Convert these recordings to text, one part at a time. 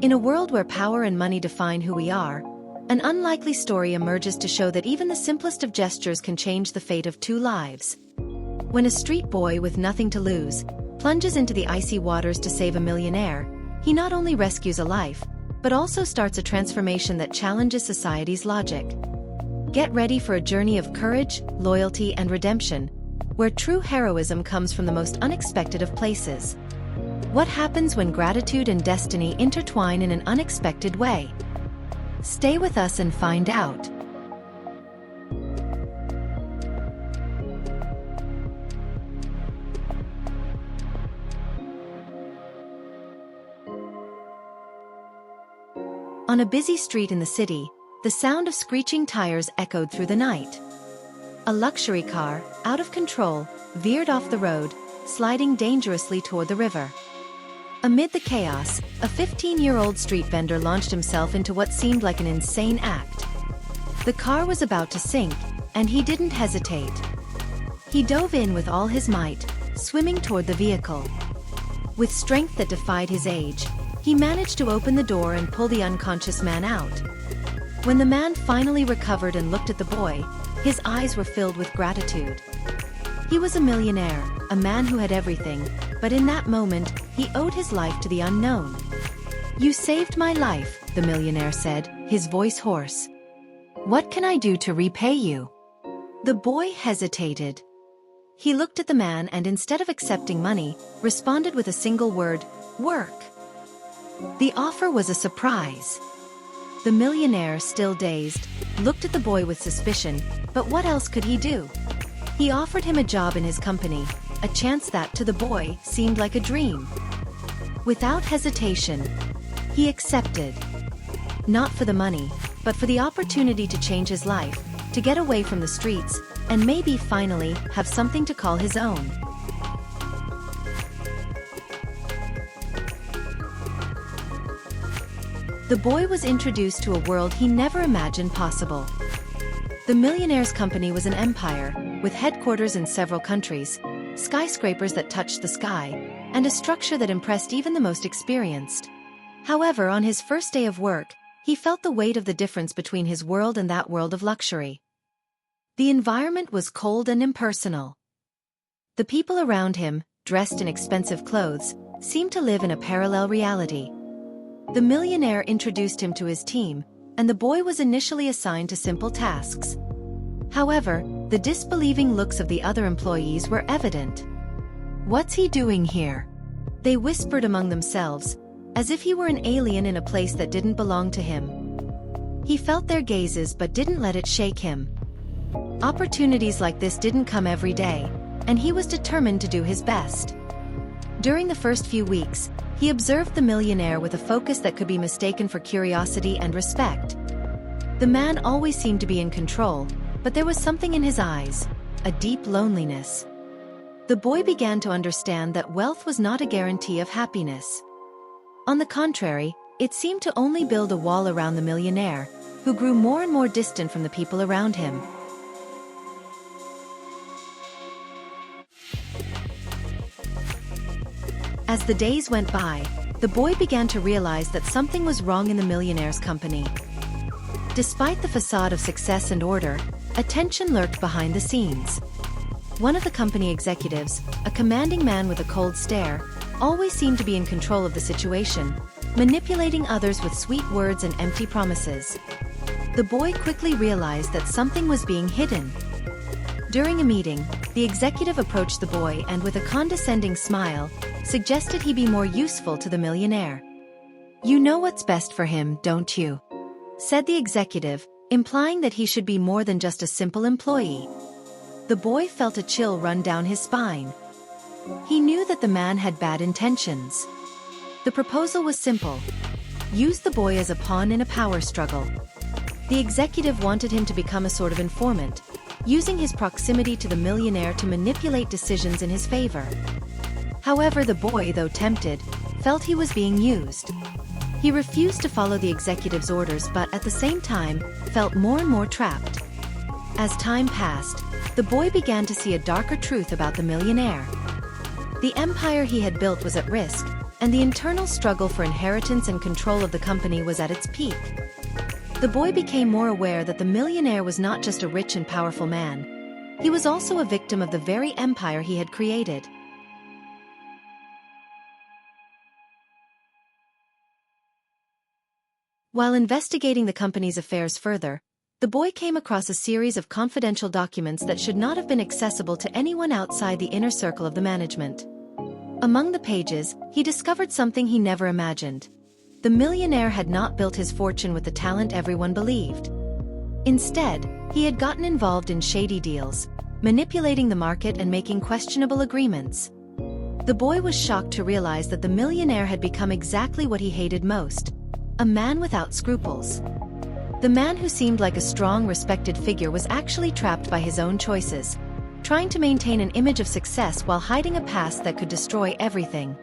In a world where power and money define who we are, an unlikely story emerges to show that even the simplest of gestures can change the fate of two lives. When a street boy with nothing to lose plunges into the icy waters to save a millionaire, he not only rescues a life, but also starts a transformation that challenges society's logic. Get ready for a journey of courage, loyalty, and redemption, where true heroism comes from the most unexpected of places. What happens when gratitude and destiny intertwine in an unexpected way? Stay with us and find out. On a busy street in the city, the sound of screeching tires echoed through the night. A luxury car, out of control, veered off the road, sliding dangerously toward the river. Amid the chaos, a 15-year-old street vendor launched himself into what seemed like an insane act. The car was about to sink, and he didn't hesitate. He dove in with all his might, swimming toward the vehicle. With strength that defied his age, he managed to open the door and pull the unconscious man out. When the man finally recovered and looked at the boy, his eyes were filled with gratitude. He was a millionaire, a man who had everything, but in that moment, he owed his life to the unknown. "You saved my life," the millionaire said, his voice hoarse. "What can I do to repay you?" The boy hesitated. He looked at the man and instead of accepting money, responded with a single word, "Work." The offer was a surprise. The millionaire, still dazed, looked at the boy with suspicion, but what else could he do? He offered him a job in his company, a chance that, to the boy, seemed like a dream. Without hesitation, he accepted. Not for the money, but for the opportunity to change his life, to get away from the streets, and maybe finally have something to call his own. The boy was introduced to a world he never imagined possible. The millionaire's company was an empire, with headquarters in several countries, skyscrapers that touched the sky, and a structure that impressed even the most experienced. However, on his first day of work, he felt the weight of the difference between his world and that world of luxury. The environment was cold and impersonal. The people around him, dressed in expensive clothes, seemed to live in a parallel reality. The millionaire introduced him to his team, and the boy was initially assigned to simple tasks. However, the disbelieving looks of the other employees were evident. "What's he doing here?" they whispered among themselves, as if he were an alien in a place that didn't belong to him. He felt their gazes but didn't let it shake him. Opportunities like this didn't come every day, and he was determined to do his best. During the first few weeks, he observed the millionaire with a focus that could be mistaken for curiosity and respect. The man always seemed to be in control, but there was something in his eyes, a deep loneliness. The boy began to understand that wealth was not a guarantee of happiness. On the contrary, it seemed to only build a wall around the millionaire, who grew more and more distant from the people around him. As the days went by, the boy began to realize that something was wrong in the millionaire's company. Despite the facade of success and order, a tension lurked behind the scenes. One of the company executives, a commanding man with a cold stare, always seemed to be in control of the situation, manipulating others with sweet words and empty promises. The boy quickly realized that something was being hidden. During a meeting, the executive approached the boy and with a condescending smile, suggested he be more useful to the millionaire. "You know what's best for him, don't you?" said the executive, implying that he should be more than just a simple employee. The boy felt a chill run down his spine. He knew that the man had bad intentions. The proposal was simple. Use the boy as a pawn in a power struggle. The executive wanted him to become a sort of informant, using his proximity to the millionaire to manipulate decisions in his favor. However, the boy, though tempted, felt he was being used. He refused to follow the executive's orders but at the same time, felt more and more trapped. As time passed, the boy began to see a darker truth about the millionaire. The empire he had built was at risk, and the internal struggle for inheritance and control of the company was at its peak. The boy became more aware that the millionaire was not just a rich and powerful man. He was also a victim of the very empire he had created. While investigating the company's affairs further, the boy came across a series of confidential documents that should not have been accessible to anyone outside the inner circle of the management. Among the pages, he discovered something he never imagined. The millionaire had not built his fortune with the talent everyone believed. Instead, he had gotten involved in shady deals, manipulating the market and making questionable agreements. The boy was shocked to realize that the millionaire had become exactly what he hated most: a man without scruples. The man who seemed like a strong, respected figure was actually trapped by his own choices, trying to maintain an image of success while hiding a past that could destroy everything.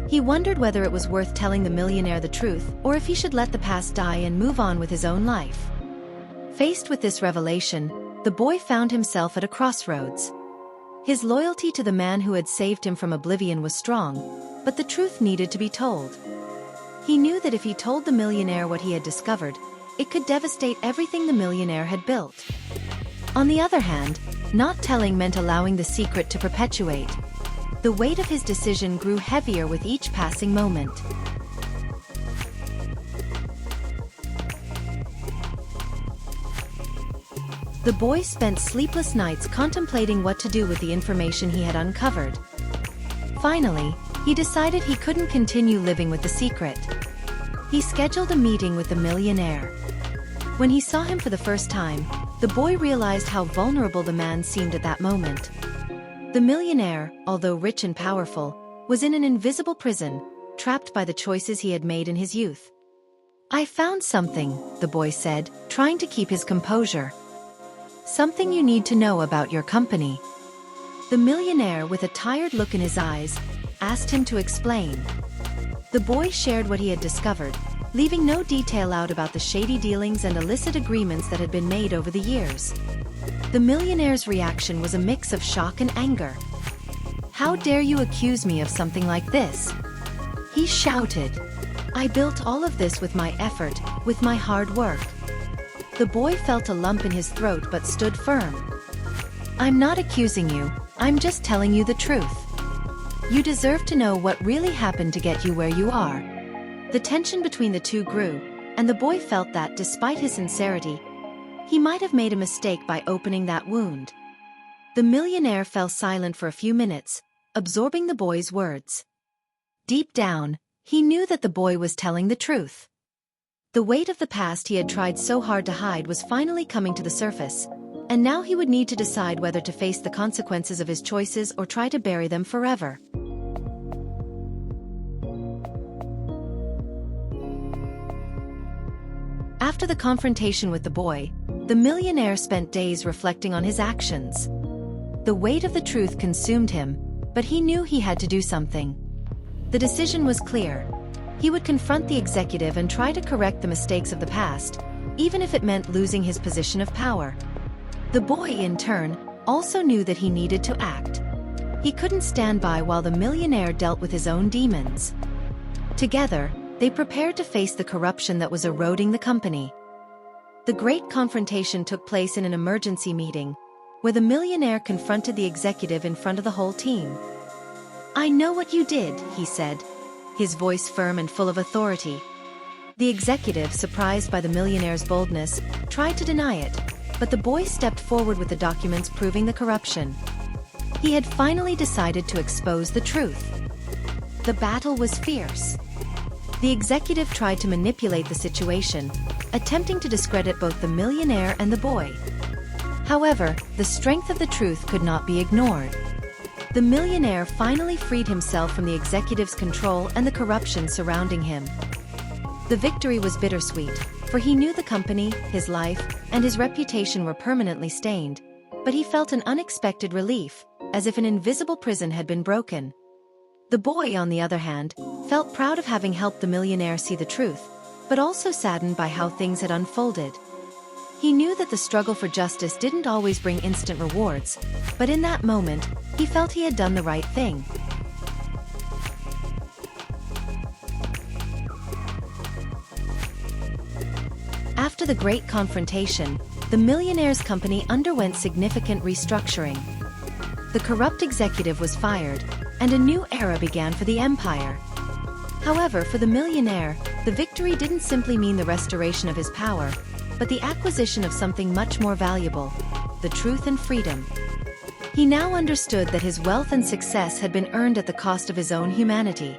He wondered whether it was worth telling the millionaire the truth or if he should let the past die and move on with his own life. Faced with this revelation, the boy found himself at a crossroads. His loyalty to the man who had saved him from oblivion was strong, but the truth needed to be told. He knew that if he told the millionaire what he had discovered, it could devastate everything the millionaire had built. On the other hand, not telling meant allowing the secret to perpetuate. The weight of his decision grew heavier with each passing moment. The boy spent sleepless nights contemplating what to do with the information he had uncovered. Finally, he decided he couldn't continue living with the secret. He scheduled a meeting with the millionaire. When he saw him for the first time, the boy realized how vulnerable the man seemed at that moment. The millionaire, although rich and powerful, was in an invisible prison, trapped by the choices he had made in his youth. "I found something," the boy said, trying to keep his composure. "Something you need to know about your company." The millionaire, with a tired look in his eyes, asked him to explain. The boy shared what he had discovered, leaving no detail out about the shady dealings and illicit agreements that had been made over the years. The millionaire's reaction was a mix of shock and anger. "How dare you accuse me of something like this?" he shouted. "I built all of this with my effort, with my hard work." The boy felt a lump in his throat but stood firm. "I'm not accusing you, I'm just telling you the truth. You deserve to know what really happened to get you where you are." The tension between the two grew, and the boy felt that, despite his sincerity, he might have made a mistake by opening that wound. The millionaire fell silent for a few minutes, absorbing the boy's words. Deep down, he knew that the boy was telling the truth. The weight of the past he had tried so hard to hide was finally coming to the surface, and now he would need to decide whether to face the consequences of his choices or try to bury them forever. After the confrontation with the boy, the millionaire spent days reflecting on his actions. The weight of the truth consumed him, but he knew he had to do something. The decision was clear. He would confront the executive and try to correct the mistakes of the past, even if it meant losing his position of power. The boy, in turn, also knew that he needed to act. He couldn't stand by while the millionaire dealt with his own demons. Together, they prepared to face the corruption that was eroding the company. The great confrontation took place in an emergency meeting, where the millionaire confronted the executive in front of the whole team. "I know what you did," he said, his voice firm and full of authority. The executive, surprised by the millionaire's boldness, tried to deny it, but the boy stepped forward with the documents proving the corruption. He had finally decided to expose the truth. The battle was fierce. The executive tried to manipulate the situation, attempting to discredit both the millionaire and the boy. However, the strength of the truth could not be ignored. The millionaire finally freed himself from the executive's control and the corruption surrounding him. The victory was bittersweet, for he knew the company, his life, and his reputation were permanently stained, but he felt an unexpected relief, as if an invisible prison had been broken. The boy, on the other hand, felt proud of having helped the millionaire see the truth, but also saddened by how things had unfolded. He knew that the struggle for justice didn't always bring instant rewards, but in that moment, he felt he had done the right thing. After the Great Confrontation, the Millionaire's company underwent significant restructuring. The corrupt executive was fired, and a new era began for the empire. However, for the Millionaire, the victory didn't simply mean the restoration of his power, but the acquisition of something much more valuable: the truth and freedom. He now understood that his wealth and success had been earned at the cost of his own humanity.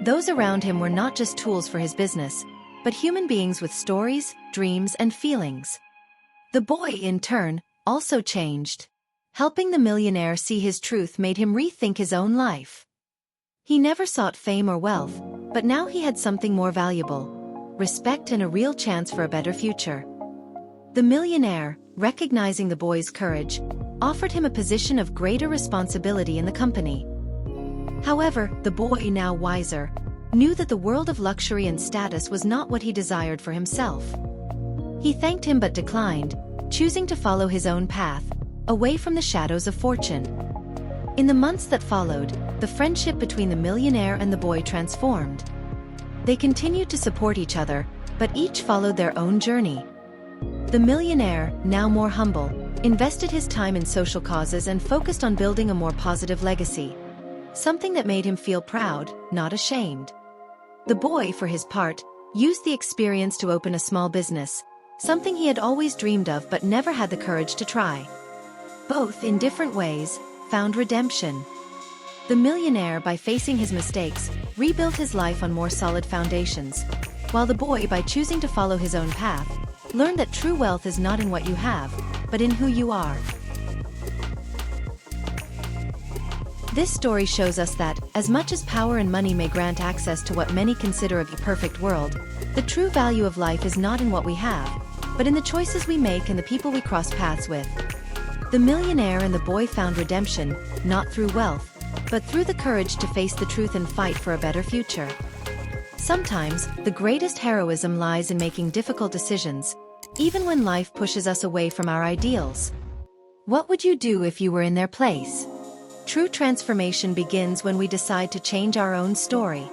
Those around him were not just tools for his business, but human beings with stories, dreams, and feelings. The boy, in turn, also changed. Helping the Millionaire see his truth made him rethink his own life. He never sought fame or wealth, but now he had something more valuable: respect and a real chance for a better future. The Millionaire, recognizing the boy's courage, offered him a position of greater responsibility in the company. However, the boy, now wiser, knew that the world of luxury and status was not what he desired for himself. He thanked him but declined, choosing to follow his own path, away from the shadows of fortune. In the months that followed, the friendship between the Millionaire and the boy transformed. They continued to support each other, but each followed their own journey. The Millionaire, now more humble, invested his time in social causes and focused on building a more positive legacy. Something that made him feel proud, not ashamed. The boy, for his part, used the experience to open a small business, something he had always dreamed of but never had the courage to try. Both, in different ways, found redemption. The Millionaire, by facing his mistakes, rebuilt his life on more solid foundations, while the boy, by choosing to follow his own path, learned that true wealth is not in what you have, but in who you are. This story shows us that, as much as power and money may grant access to what many consider a perfect world, the true value of life is not in what we have, but in the choices we make and the people we cross paths with. The Millionaire and the boy found redemption, not through wealth, but through the courage to face the truth and fight for a better future. Sometimes, the greatest heroism lies in making difficult decisions, even when life pushes us away from our ideals. What would you do if you were in their place? True transformation begins when we decide to change our own story.